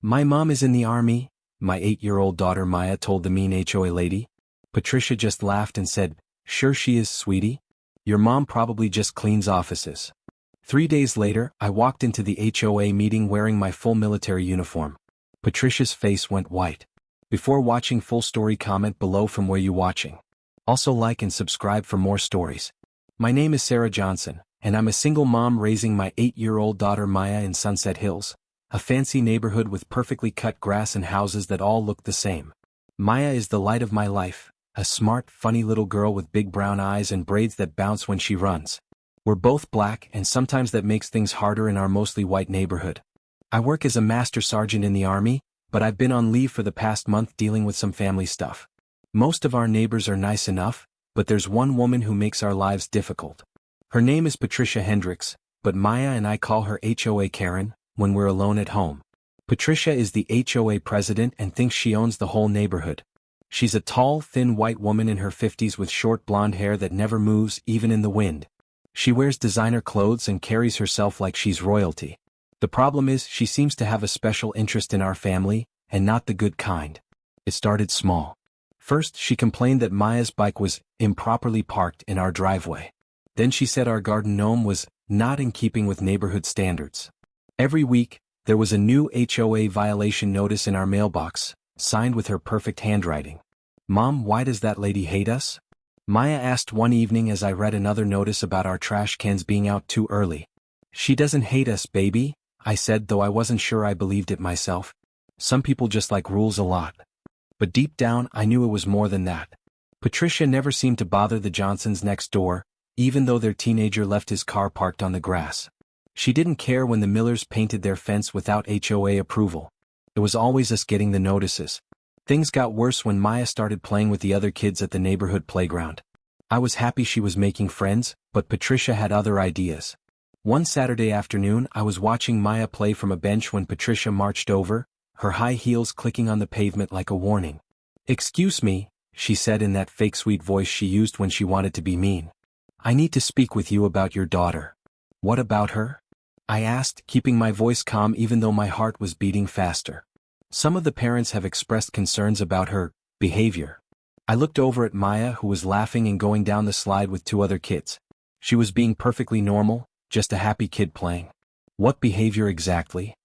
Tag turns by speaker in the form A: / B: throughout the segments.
A: My mom is in the army, my 8-year-old daughter Maya told the mean HOA lady. Patricia just laughed and said, "Sure she is, sweetie. Your mom probably just cleans offices." 3 days later, I walked into the HOA meeting wearing my full military uniform. Patricia's face went white. Before watching full story, comment below from where you watching. Also like and subscribe for more stories. My name is Sarah Johnson, and I'm a single mom raising my 8-year-old daughter Maya in Sunset Hills, a fancy neighborhood with perfectly cut grass and houses that all look the same. Maya is the light of my life, a smart, funny little girl with big brown eyes and braids that bounce when she runs. We're both black, and sometimes that makes things harder in our mostly white neighborhood. I work as a master sergeant in the army, but I've been on leave for the past month dealing with some family stuff. Most of our neighbors are nice enough, but there's one woman who makes our lives difficult. Her name is Patricia Hendricks, but Maya and I call her HOA Karen when we're alone at home. Patricia is the HOA president and thinks she owns the whole neighborhood. She's a tall, thin white woman in her 50s with short blonde hair that never moves even in the wind. She wears designer clothes and carries herself like she's royalty. The problem is she seems to have a special interest in our family, and not the good kind. It started small. First, she complained that Maya's bike was improperly parked in our driveway. Then she said our garden gnome was not in keeping with neighborhood standards. Every week, there was a new HOA violation notice in our mailbox, signed with her perfect handwriting. "Mom, why does that lady hate us?" Maya asked one evening as I read another notice about our trash cans being out too early. "She doesn't hate us, baby," I said, though I wasn't sure I believed it myself. Some people just like rules a lot. But deep down, I knew it was more than that. Patricia never seemed to bother the Johnsons next door, even though their teenager left his car parked on the grass. She didn't care when the Millers painted their fence without HOA approval. It was always us getting the notices. Things got worse when Maya started playing with the other kids at the neighborhood playground. I was happy she was making friends, but Patricia had other ideas. One Saturday afternoon, I was watching Maya play from a bench when Patricia marched over, her high heels clicking on the pavement like a warning. "Excuse me," she said in that fake sweet voice she used when she wanted to be mean. "I need to speak with you about your daughter." "What about her?" I asked, keeping my voice calm even though my heart was beating faster. "Some of the parents have expressed concerns about her behavior." I looked over at Maya, who was laughing and going down the slide with 2 other kids. She was being perfectly normal, just a happy kid playing. "What behavior exactly?"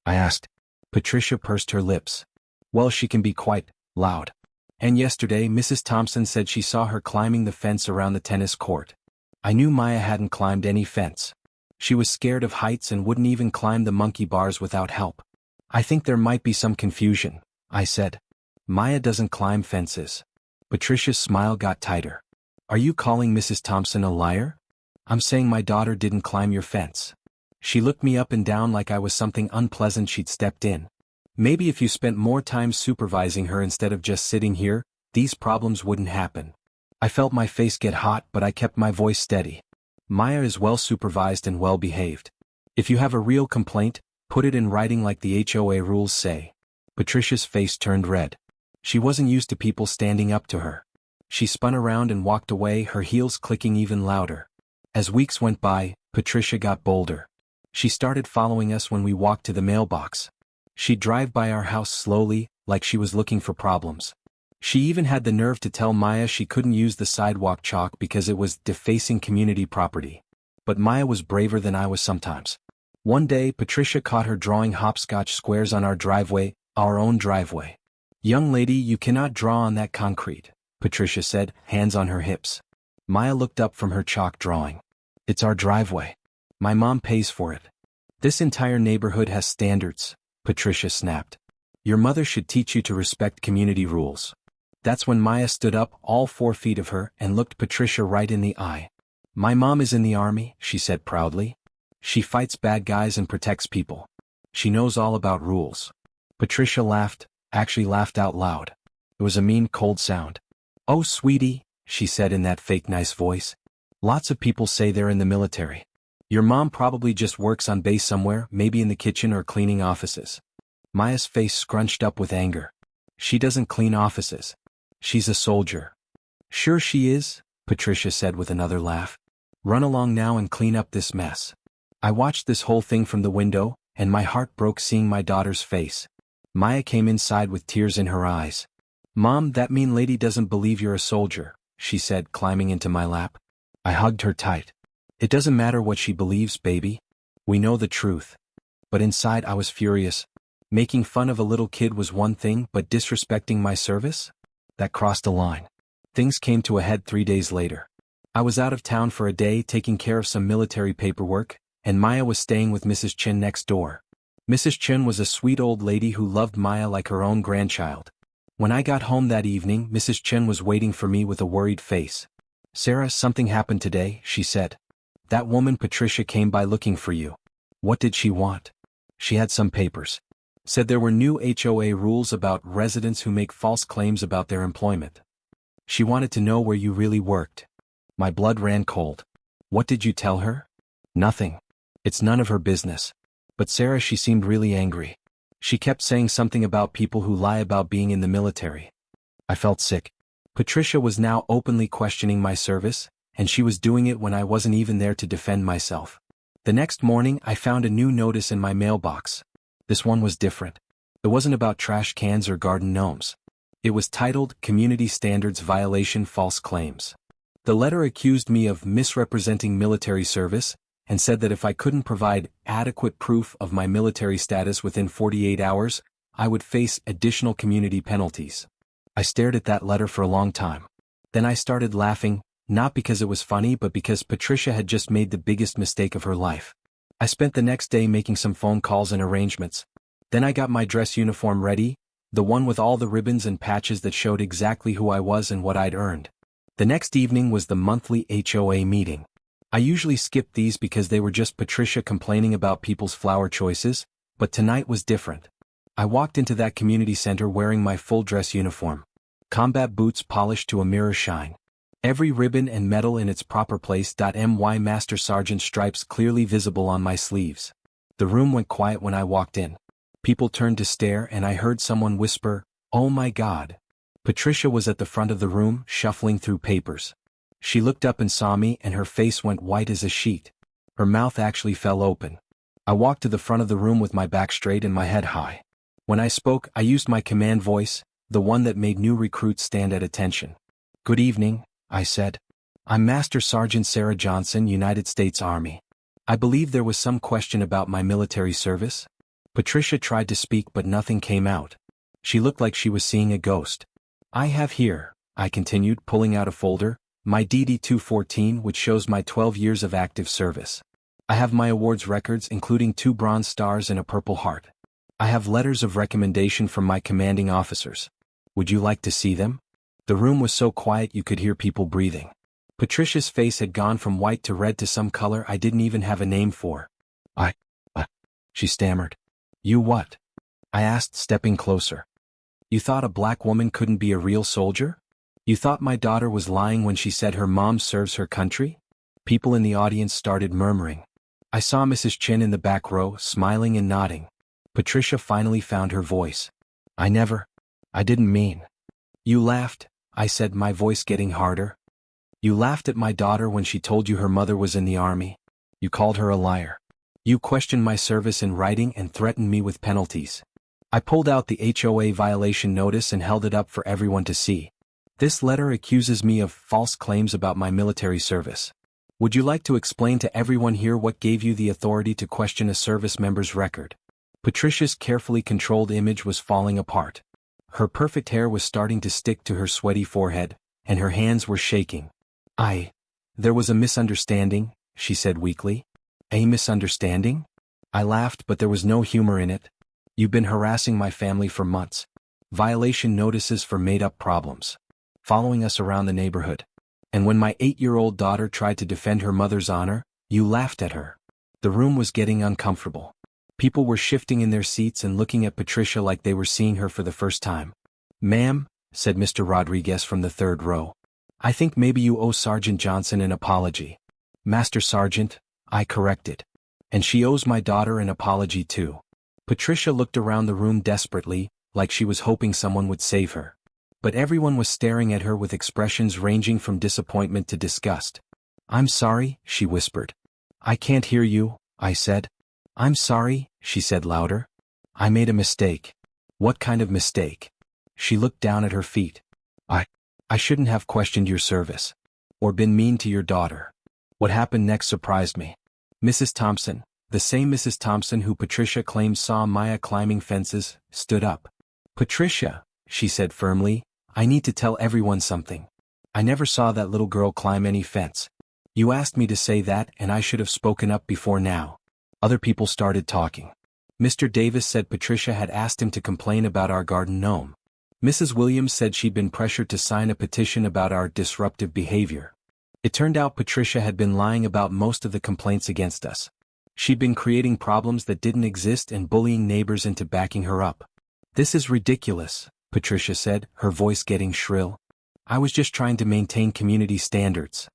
A: I asked. Patricia pursed her lips. "Well, she can be quite loud. And yesterday Mrs. Thompson said she saw her climbing the fence around the tennis court." I knew Maya hadn't climbed any fence. She was scared of heights and wouldn't even climb the monkey bars without help. "I think there might be some confusion," I said. "Maya doesn't climb fences." Patricia's smile got tighter. "Are you calling Mrs. Thompson a liar?" "I'm saying my daughter didn't climb your fence." She looked me up and down like I was something unpleasant she'd stepped in. "Maybe if you spent more time supervising her instead of just sitting here, these problems wouldn't happen." I felt my face get hot, but I kept my voice steady. "Maya is well supervised and well behaved. If you have a real complaint, put it in writing like the HOA rules say." Patricia's face turned red. She wasn't used to people standing up to her. She spun around and walked away, her heels clicking even louder. As weeks went by, Patricia got bolder. She started following us when we walked to the mailbox. She'd drive by our house slowly, like she was looking for problems. She even had the nerve to tell Maya she couldn't use the sidewalk chalk because it was defacing community property. But Maya was braver than I was sometimes. One day, Patricia caught her drawing hopscotch squares on our driveway, our own driveway. "Young lady, you cannot draw on that concrete," Patricia said, hands on her hips. Maya looked up from her chalk drawing. "It's our driveway. My mom pays for it." "This entire neighborhood has standards," Patricia snapped. "Your mother should teach you to respect community rules." That's when Maya stood up, all 4 feet of her, and looked Patricia right in the eye. "My mom is in the army," she said proudly. "She fights bad guys and protects people. She knows all about rules." Patricia laughed, actually laughed out loud. It was a mean, cold sound. "Oh, sweetie," she said in that fake nice voice. "Lots of people say they're in the military. Your mom probably just works on base somewhere, maybe in the kitchen or cleaning offices." Maya's face scrunched up with anger. "She doesn't clean offices. She's a soldier." "Sure she is," Patricia said with another laugh. "Run along now and clean up this mess." I watched this whole thing from the window, and my heart broke seeing my daughter's face. Maya came inside with tears in her eyes. "Mom, that mean lady doesn't believe you're a soldier," she said, climbing into my lap. I hugged her tight. "It doesn't matter what she believes, baby. We know the truth." But inside I was furious. Making fun of a little kid was one thing, but disrespecting my service? That crossed a line. Things came to a head 3 days later. I was out of town for a day taking care of some military paperwork, and Maya was staying with Mrs. Chin next door. Mrs. Chin was a sweet old lady who loved Maya like her own grandchild. When I got home that evening, Mrs. Chin was waiting for me with a worried face. "Sarah, something happened today," she said. "That woman Patricia came by looking for you." "What did she want?" "She had some papers. Said there were new HOA rules about residents who make false claims about their employment. She wanted to know where you really worked." My blood ran cold. "What did you tell her?" "Nothing. It's none of her business." But Sarah, she seemed really angry. She kept saying something about people who lie about being in the military. I felt sick. Patricia was now openly questioning my service, and she was doing it when I wasn't even there to defend myself. The next morning I found a new notice in my mailbox. This one was different. It wasn't about trash cans or garden gnomes. It was titled Community Standards Violation False Claims. The letter accused me of misrepresenting military service, and said that if I couldn't provide adequate proof of my military status within 48 hours, I would face additional community penalties. I stared at that letter for a long time. Then I started laughing, not because it was funny but because Patricia had just made the biggest mistake of her life. I spent the next day making some phone calls and arrangements. Then I got my dress uniform ready, the one with all the ribbons and patches that showed exactly who I was and what I'd earned. The next evening was the monthly HOA meeting. I usually skip these because they were just Patricia complaining about people's flower choices, but tonight was different. I walked into that community center wearing my full dress uniform. Combat boots polished to a mirror shine. Every ribbon and medal in its proper place. My Master Sergeant stripes clearly visible on my sleeves. The room went quiet when I walked in. People turned to stare and I heard someone whisper, "Oh my God." Patricia was at the front of the room, shuffling through papers. She looked up and saw me and her face went white as a sheet. Her mouth actually fell open. I walked to the front of the room with my back straight and my head high. When I spoke, I used my command voice, the one that made new recruits stand at attention. "Good evening," I said. "I'm Master Sergeant Sarah Johnson, United States Army. I believe there was some question about my military service." Patricia tried to speak but nothing came out. She looked like she was seeing a ghost. "I have here," I continued, pulling out a folder, "my DD-214 which shows my 12 years of active service. I have my awards records including 2 Bronze Stars and a Purple Heart. I have letters of recommendation from my commanding officers. Would you like to see them?" The room was so quiet you could hear people breathing. Patricia's face had gone from white to red to some color I didn't even have a name for. I, she stammered. "You what?" I asked, stepping closer. "You thought a black woman couldn't be a real soldier? You thought my daughter was lying when she said her mom serves her country?" People in the audience started murmuring. I saw Mrs. Chin in the back row, smiling and nodding. Patricia finally found her voice. I didn't mean." "You laughed," I said, my voice getting harder. "You laughed at my daughter when she told you her mother was in the army. You called her a liar. You questioned my service in writing and threatened me with penalties." I pulled out the HOA violation notice and held it up for everyone to see. "This letter accuses me of false claims about my military service. Would you like to explain to everyone here what gave you the authority to question a service member's record?" Patricia's carefully controlled image was falling apart. Her perfect hair was starting to stick to her sweaty forehead, and her hands were shaking. There was a misunderstanding," she said weakly. "A misunderstanding?" I laughed, but there was no humor in it. "You've been harassing my family for months. Violation notices for made-up problems. Following us around the neighborhood. And when my 8-year-old daughter tried to defend her mother's honor, you laughed at her." The room was getting uncomfortable. People were shifting in their seats and looking at Patricia like they were seeing her for the first time. "Ma'am," said Mr. Rodriguez from the 3rd row, "I think maybe you owe Sergeant Johnson an apology." "Master Sergeant," I corrected. "And she owes my daughter an apology too." Patricia looked around the room desperately, like she was hoping someone would save her. But everyone was staring at her with expressions ranging from disappointment to disgust. "I'm sorry," she whispered. "I can't hear you," I said. "I'm sorry," she said louder. "I made a mistake." What kind of mistake? She looked down at her feet. I shouldn't have questioned your service. Or been mean to your daughter. What happened next surprised me. Mrs. Thompson, the same Mrs. Thompson who Patricia claims saw Maya climbing fences, stood up. Patricia, she said firmly, I need to tell everyone something. I never saw that little girl climb any fence. You asked me to say that and I should have spoken up before now. Other people started talking. Mr. Davis said Patricia had asked him to complain about our garden gnome. Mrs. Williams said she'd been pressured to sign a petition about our disruptive behavior. It turned out Patricia had been lying about most of the complaints against us. She'd been creating problems that didn't exist and bullying neighbors into backing her up. This is ridiculous, Patricia said, her voice getting shrill. I was just trying to maintain community standards.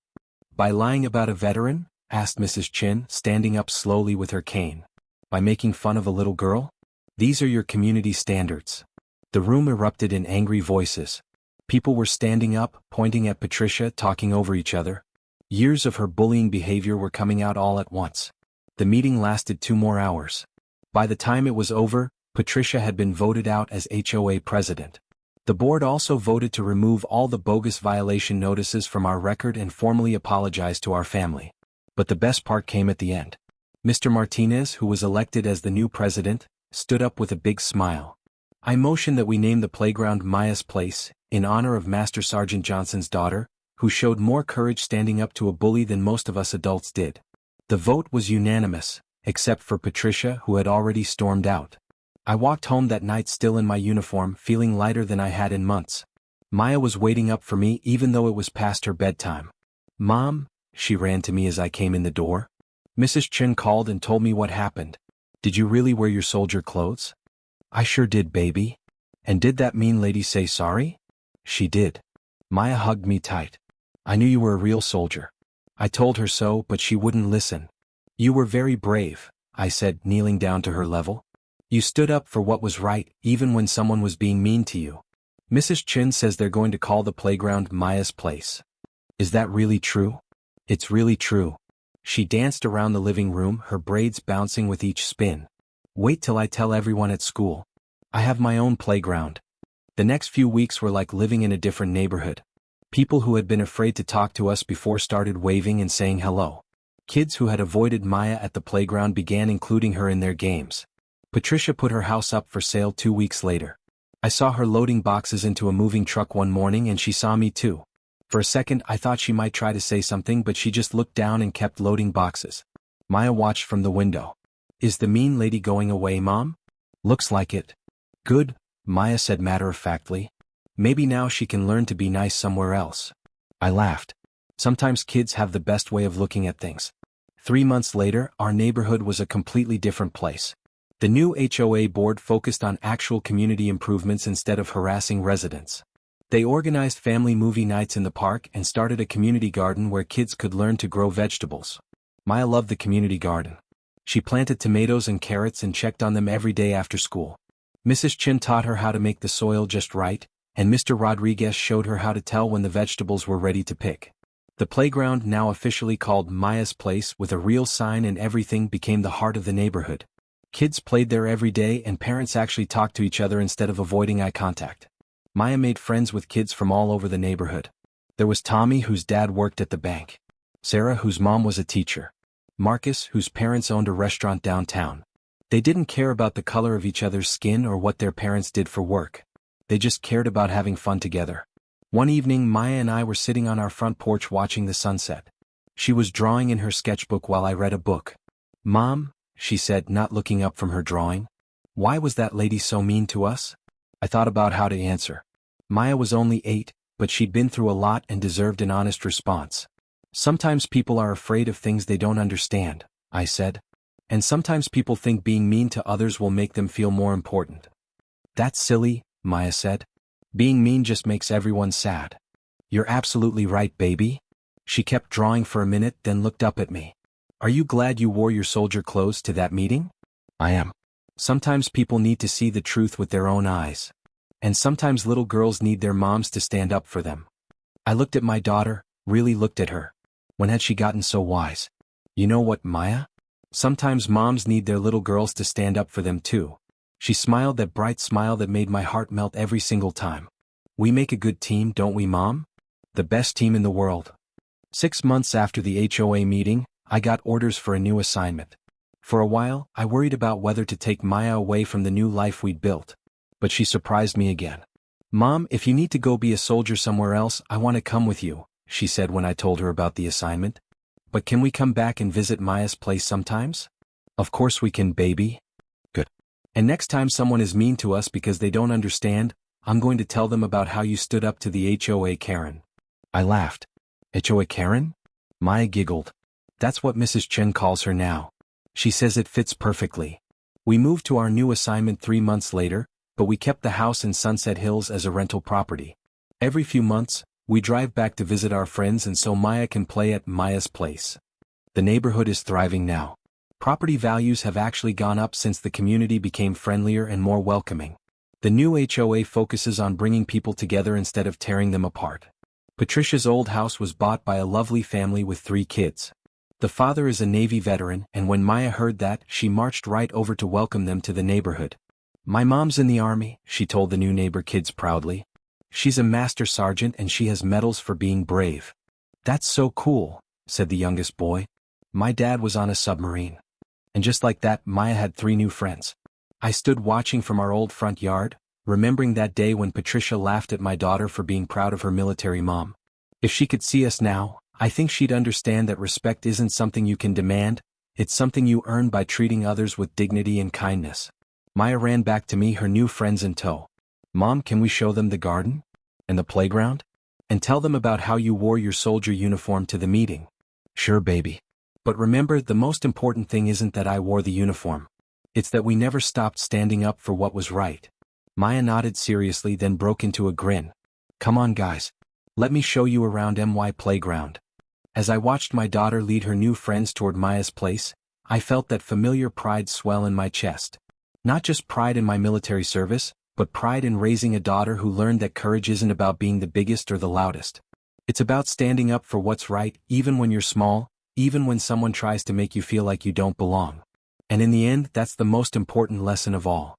A: By lying about a veteran? Asked Mrs. Chin, standing up slowly with her cane. By making fun of a little girl? These are your community standards. The room erupted in angry voices. People were standing up, pointing at Patricia, talking over each other. Years of her bullying behavior were coming out all at once. The meeting lasted 2 more hours. By the time it was over, Patricia had been voted out as HOA president. The board also voted to remove all the bogus violation notices from our record and formally apologize to our family. But the best part came at the end. Mr. Martinez, who was elected as the new president, stood up with a big smile. I motion that we name the playground Maya's Place, in honor of Master Sergeant Johnson's daughter, who showed more courage standing up to a bully than most of us adults did. The vote was unanimous, except for Patricia, who had already stormed out. I walked home that night still in my uniform, feeling lighter than I had in months. Maya was waiting up for me even though it was past her bedtime. Mom, she ran to me as I came in the door. Mrs. Chin called and told me what happened. Did you really wear your soldier clothes? I sure did, baby. And did that mean lady say sorry? She did. Maya hugged me tight. I knew you were a real soldier. I told her so, but she wouldn't listen. You were very brave, I said, kneeling down to her level. You stood up for what was right, even when someone was being mean to you. Mrs. Chin says they're going to call the playground Maya's Place. Is that really true? It's really true. She danced around the living room, her braids bouncing with each spin. Wait till I tell everyone at school. I have my own playground. The next few weeks were like living in a different neighborhood. People who had been afraid to talk to us before started waving and saying hello. Kids who had avoided Maya at the playground began including her in their games. Patricia put her house up for sale 2 weeks later. I saw her loading boxes into a moving truck one morning and she saw me too. For a second I thought she might try to say something, but she just looked down and kept loading boxes. Maya watched from the window. Is the mean lady going away, Mom? Looks like it. Good, Maya said matter-of-factly. Maybe now she can learn to be nice somewhere else. I laughed. Sometimes kids have the best way of looking at things. 3 months later, our neighborhood was a completely different place. The new HOA board focused on actual community improvements instead of harassing residents. They organized family movie nights in the park and started a community garden where kids could learn to grow vegetables. Maya loved the community garden. She planted tomatoes and carrots and checked on them every day after school. Mrs. Chin taught her how to make the soil just right, and Mr. Rodriguez showed her how to tell when the vegetables were ready to pick. The playground, now officially called Maya's Place with a real sign and everything, became the heart of the neighborhood. Kids played there every day and parents actually talked to each other instead of avoiding eye contact. Maya made friends with kids from all over the neighborhood. There was Tommy, whose dad worked at the bank. Sarah, whose mom was a teacher. Marcus, whose parents owned a restaurant downtown. They didn't care about the color of each other's skin or what their parents did for work. They just cared about having fun together. One evening Maya and I were sitting on our front porch watching the sunset. She was drawing in her sketchbook while I read a book. Mom, she said, not looking up from her drawing. Why was that lady so mean to us? I thought about how to answer. Maya was only 8, but she'd been through a lot and deserved an honest response. Sometimes people are afraid of things they don't understand, I said. And sometimes people think being mean to others will make them feel more important. That's silly, Maya said. Being mean just makes everyone sad. You're absolutely right, baby. She kept drawing for a minute, then looked up at me. Are you glad you wore your soldier clothes to that meeting? I am. Sometimes people need to see the truth with their own eyes. And sometimes little girls need their moms to stand up for them. I looked at my daughter, really looked at her. When had she gotten so wise? You know what, Maya? Sometimes moms need their little girls to stand up for them too. She smiled that bright smile that made my heart melt every single time. We make a good team, don't we, Mom? The best team in the world. 6 months after the HOA meeting, I got orders for a new assignment. For a while, I worried about whether to take Maya away from the new life we'd built. But she surprised me again. Mom, if you need to go be a soldier somewhere else, I want to come with you, she said when I told her about the assignment. But can we come back and visit Maya's place sometimes? Of course we can, baby. Good. And next time someone is mean to us because they don't understand, I'm going to tell them about how you stood up to the HOA Karen. I laughed. HOA Karen? Maya giggled. That's what Mrs. Chen calls her now. She says it fits perfectly. We moved to our new assignment 3 months later, but we kept the house in Sunset Hills as a rental property. Every few months, we drive back to visit our friends and so Maya can play at Maya's place. The neighborhood is thriving now. Property values have actually gone up since the community became friendlier and more welcoming. The new HOA focuses on bringing people together instead of tearing them apart. Patricia's old house was bought by a lovely family with 3 kids. The father is a Navy veteran, and when Maya heard that, she marched right over to welcome them to the neighborhood. My mom's in the Army, she told the new neighbor kids proudly. She's a master sergeant and she has medals for being brave. That's so cool, said the youngest boy. My dad was on a submarine. And just like that, Maya had 3 new friends. I stood watching from our old front yard, remembering that day when Patricia laughed at my daughter for being proud of her military mom. If she could see us now, I think she'd understand that respect isn't something you can demand, it's something you earn by treating others with dignity and kindness. Maya ran back to me, her new friends in tow. Mom, can we show them the garden? And the playground? And tell them about how you wore your soldier uniform to the meeting? Sure, baby. But remember, the most important thing isn't that I wore the uniform. It's that we never stopped standing up for what was right. Maya nodded seriously, then broke into a grin. Come on, guys. Let me show you around MY Playground. As I watched my daughter lead her new friends toward Maya's place, I felt that familiar pride swell in my chest. Not just pride in my military service, but pride in raising a daughter who learned that courage isn't about being the biggest or the loudest. It's about standing up for what's right, even when you're small, even when someone tries to make you feel like you don't belong. And in the end, that's the most important lesson of all.